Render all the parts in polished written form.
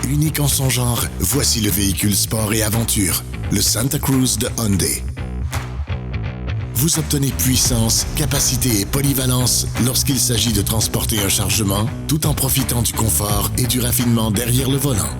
Unique en son genre, voici le véhicule sport et aventure, le Santa Cruz de Hyundai. Vous obtenez puissance, capacité et polyvalence lorsqu'il s'agit de transporter un chargement, tout en profitant du confort et du raffinement derrière le volant.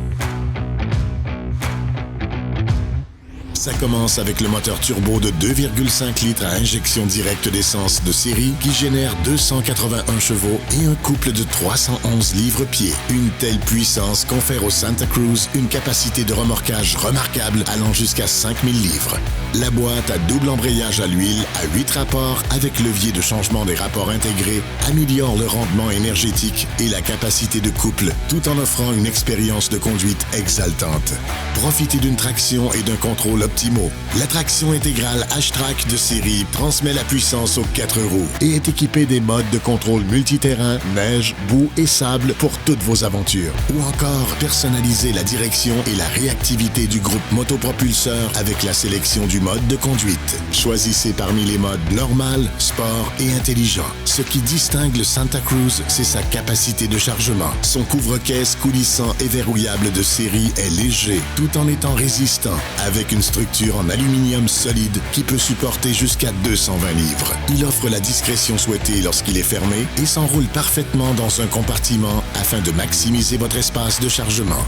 Ça commence avec le moteur turbo de 2,5 litres à injection directe d'essence de série qui génère 281 chevaux et un couple de 311 livres-pieds. Une telle puissance confère au Santa Cruz une capacité de remorquage remarquable allant jusqu'à 5000 livres. La boîte à double embrayage à l'huile à 8 rapports avec levier de changement des rapports intégrés améliore le rendement énergétique et la capacité de couple tout en offrant une expérience de conduite exaltante. Profitez d'une traction et d'un contrôle optimaux. La traction intégrale H-Track de série transmet la puissance aux 4 roues et est équipée des modes de contrôle multiterrain, neige, boue et sable pour toutes vos aventures. Ou encore, personnalisez la direction et la réactivité du groupe motopropulseur avec la sélection du mode de conduite. Choisissez parmi les modes normal, sport et intelligent. Ce qui distingue le Santa Cruz, c'est sa capacité de chargement. Son couvre-caisse coulissant et verrouillable de série est léger, tout en étant résistant, avec une structure en aluminium solide qui peut supporter jusqu'à 220 livres. Il offre la discrétion souhaitée lorsqu'il est fermé et s'enroule parfaitement dans un compartiment afin de maximiser votre espace de chargement.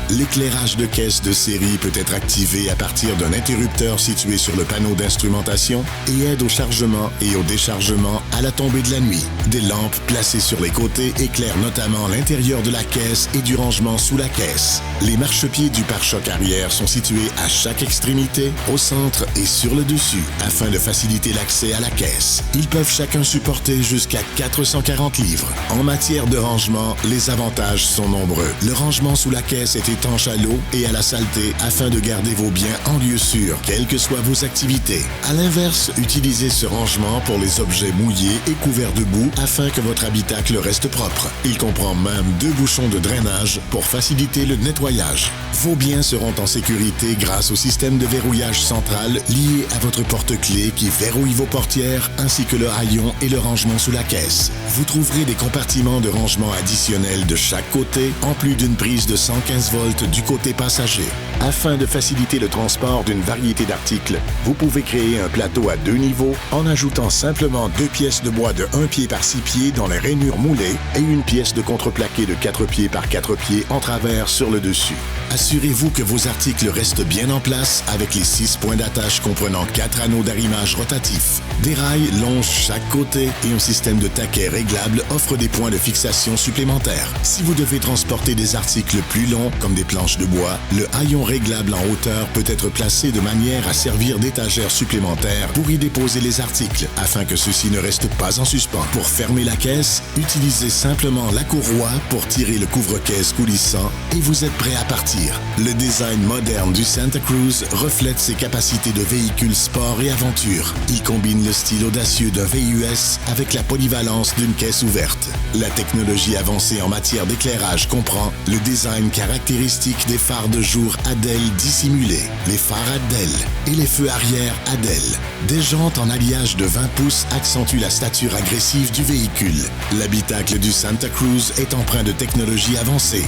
L'éclairage de caisse de série peut être activé à partir d'un interrupteur situé sur le panneau d'instrumentation et aide au chargement et au déchargement à la tombée de la nuit. Des lampes placées sur les côtés éclairent notamment l'intérieur de la caisse et du rangement sous la caisse. Les marchepieds du pare-choc arrière sont situés à chaque extrémité, au centre et sur le dessus, afin de faciliter l'accès à la caisse. Ils peuvent chacun supporter jusqu'à 440 livres. En matière de rangement, les avantages sont nombreux. Le rangement sous la caisse est étanche à l'eau et à la saleté afin de garder vos biens en lieu sûr, quelles que soient vos activités. À l'inverse, utilisez ce rangement pour les objets mouillés et couverts de boue afin que votre habitacle reste propre. Il comprend même 2 bouchons de drainage pour faciliter le nettoyage. Vos biens seront en sécurité grâce au système de verrouillage central lié à votre porte-clés qui verrouille vos portières ainsi que le haillon et le rangement sous la caisse. Vous trouverez des compartiments de rangement additionnels de chaque côté en plus d'une prise de 115 volts du côté passager. Afin de faciliter le transport d'une variété d'articles, vous pouvez créer un plateau à 2 niveaux en ajoutant simplement 2 pièces de bois de 1 pied par 6 pieds dans les rainures moulées et une pièce de contreplaqué de 4 pieds par 4 pieds en travers sur le dessus. Assurez-vous que vos articles restent bien en place avec les 6 points d'attache comprenant 4 anneaux d'arrimage rotatifs. Des rails longent chaque côté et un système de taquets réglable offre des points de fixation supplémentaires. Si vous devez transporter des articles plus longs, comme des planches de bois, le haillon réglable en hauteur peut être placé de manière à servir d'étagère supplémentaire pour y déposer les articles, afin que ceux-ci ne restent pas en suspens. Pour fermer la caisse, utilisez simplement la courroie pour tirer le couvre-caisse coulissant et vous êtes prêt à partir. Le design moderne du Santa Cruz reflète ses capacités de véhicule sport et aventure. Il combine le style audacieux d'un VUS avec la polyvalence d'une caisse ouverte. La technologie avancée en matière d'éclairage comprend le design caractéristique des phares de jour Adel dissimulés, les phares Adel et les feux arrière Adel. Des jantes en alliage de 20 pouces accentuent la stature agressive du véhicule. L'habitacle du Santa Cruz est empreint de technologie avancée.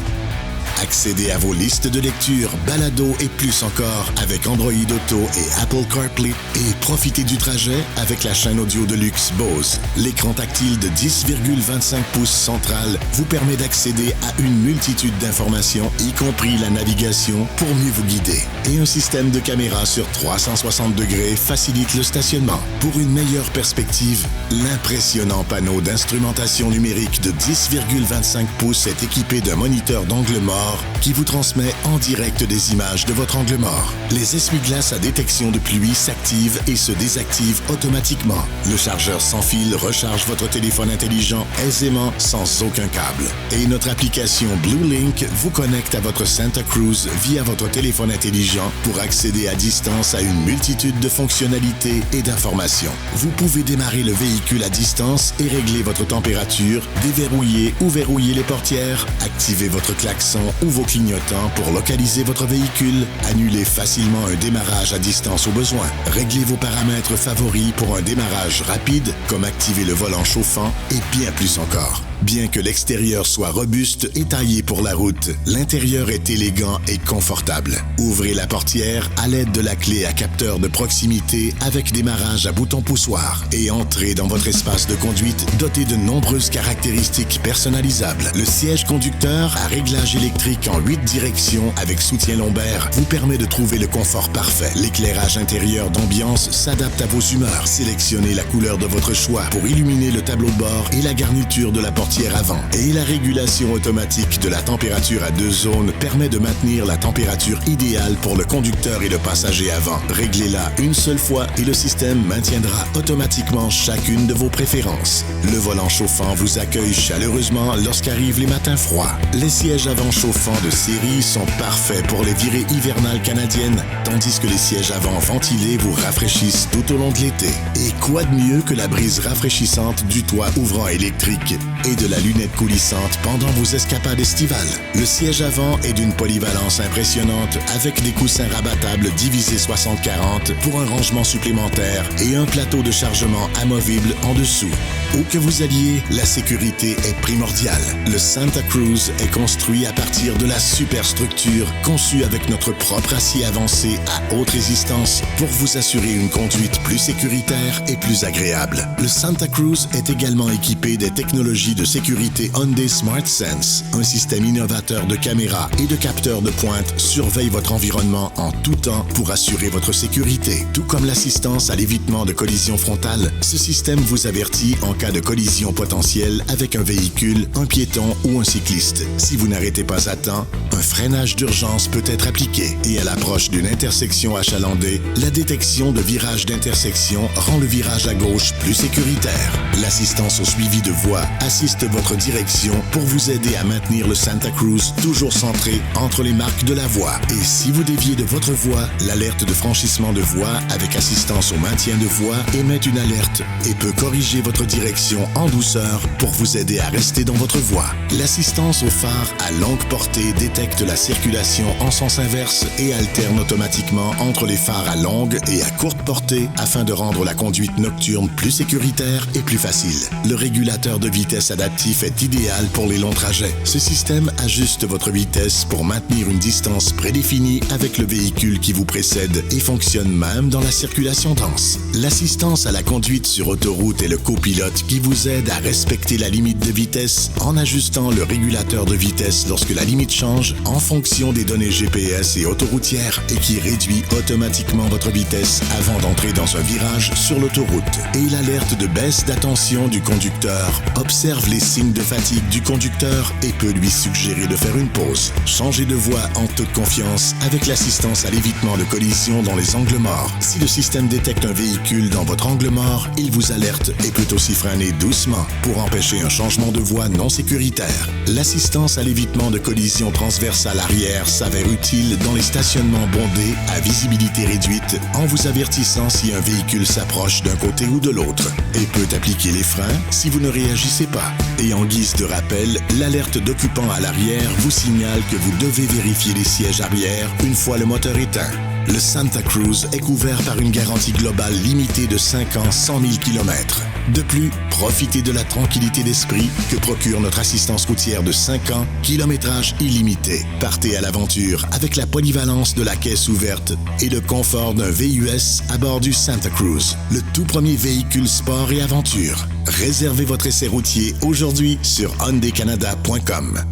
Accédez à vos listes de lecture, balado et plus encore avec Android Auto et Apple CarPlay et profitez du trajet avec la chaîne audio de luxe Bose. L'écran tactile de 10,25 pouces central vous permet d'accéder à une multitude d'informations, y compris la navigation, pour mieux vous guider. Et un système de caméra sur 360 degrés facilite le stationnement. Pour une meilleure perspective, l'impressionnant panneau d'instrumentation numérique de 10,25 pouces est équipé d'un moniteur d'angle mort qui vous transmet en direct des images de votre angle mort. Les essuie-glaces à détection de pluie s'activent et se désactivent automatiquement. Le chargeur sans fil recharge votre téléphone intelligent aisément sans aucun câble. Et notre application Blue Link vous connecte à votre Santa Cruz via votre téléphone intelligent pour accéder à distance à une multitude de fonctionnalités et d'informations. Vous pouvez démarrer le véhicule à distance et régler votre température, déverrouiller ou verrouiller les portières, activer votre klaxon ou vos clignotants pour localiser votre véhicule, annuler facilement un démarrage à distance au besoin, régler vos paramètres favoris pour un démarrage rapide, comme activer le volant chauffant et bien plus encore. Bien que l'extérieur soit robuste et taillé pour la route, l'intérieur est élégant et confortable. Ouvrez la portière à l'aide de la clé à capteur de proximité avec démarrage à bouton poussoir et entrez dans votre espace de conduite doté de nombreuses caractéristiques personnalisables. Le siège conducteur à réglage électrique en 8 directions avec soutien lombaire vous permet de trouver le confort parfait. L'éclairage intérieur d'ambiance s'adapte à vos humeurs. Sélectionnez la couleur de votre choix pour illuminer le tableau de bord et la garniture de la portière avant. Et la régulation automatique de la température à 2 zones permet de maintenir la température idéale pour le conducteur et le passager avant. Réglez-la une seule fois et le système maintiendra automatiquement chacune de vos préférences. Le volant chauffant vous accueille chaleureusement lorsqu'arrivent les matins froids. Les sièges avant chauffants de série sont parfaits pour les virées hivernales canadiennes, tandis que les sièges avant ventilés vous rafraîchissent tout au long de l'été. Et quoi de mieux que la brise rafraîchissante du toit ouvrant électrique et de la lunette coulissante pendant vos escapades estivales. Le siège avant est d'une polyvalence impressionnante avec des coussins rabattables divisés 60-40 pour un rangement supplémentaire et un plateau de chargement amovible en dessous. Où que vous alliez, la sécurité est primordiale. Le Santa Cruz est construit à partir de la superstructure conçue avec notre propre acier avancé à haute résistance pour vous assurer une conduite plus sécuritaire et plus agréable. Le Santa Cruz est également équipé des technologies de sécurité Hyundai Smart Sense. Un système innovateur de caméras et de capteurs de pointe surveille votre environnement en tout temps pour assurer votre sécurité. Tout comme l'assistance à l'évitement de collision frontale, ce système vous avertit en cas de collision potentielle avec un véhicule, un piéton ou un cycliste. Si vous n'arrêtez pas à temps, un freinage d'urgence peut être appliqué. Et à l'approche d'une intersection achalandée, la détection de virage d'intersection rend le virage à gauche plus sécuritaire. L'assistance au suivi de voie assiste votre direction pour vous aider à maintenir le Santa Cruz toujours centré entre les marques de la voie. Et si vous déviez de votre voie, l'alerte de franchissement de voie avec assistance au maintien de voie émet une alerte et peut corriger votre direction en douceur pour vous aider à rester dans votre voie. L'assistance au phare à longue portée détecte la circulation en sens inverse et alterne automatiquement entre les phares à longue et à courte portée afin de rendre la conduite nocturne plus sécuritaire et plus facile. Le régulateur de vitesse adaptif est idéal pour les longs trajets. Ce système ajuste votre vitesse pour maintenir une distance prédéfinie avec le véhicule qui vous précède et fonctionne même dans la circulation dense. L'assistance à la conduite sur autoroute est le copilote qui vous aide à respecter la limite de vitesse en ajustant le régulateur de vitesse lorsque la limite change en fonction des données GPS et autoroutières et qui réduit automatiquement votre vitesse avant d'entrer dans un virage sur l'autoroute. Et l'alerte de baisse d'attention du conducteur observe les signes de fatigue du conducteur et peut lui suggérer de faire une pause. Changez de voie en toute confiance avec l'assistance à l'évitement de collision dans les angles morts. Si le système détecte un véhicule dans votre angle mort, il vous alerte et peut aussi freiner doucement pour empêcher un changement de voie non sécuritaire. L'assistance à l'évitement de collision transversale arrière s'avère utile dans les stationnements bondés à visibilité réduite en vous avertissant si un véhicule s'approche d'un côté ou de l'autre et peut appliquer les freins si vous ne réagissez pas. Et en guise de rappel, l'alerte d'occupant à l'arrière vous signale que vous devez vérifier les sièges arrière une fois le moteur éteint. Le Santa Cruz est couvert par une garantie globale limitée de 5 ans, 100 000 km. De plus, profitez de la tranquillité d'esprit que procure notre assistance routière de 5 ans, kilométrage illimité. Partez à l'aventure avec la polyvalence de la caisse ouverte et le confort d'un VUS à bord du Santa Cruz, le tout premier véhicule sport et aventure. Réservez votre essai routier aujourd'hui sur hyundaicanada.com.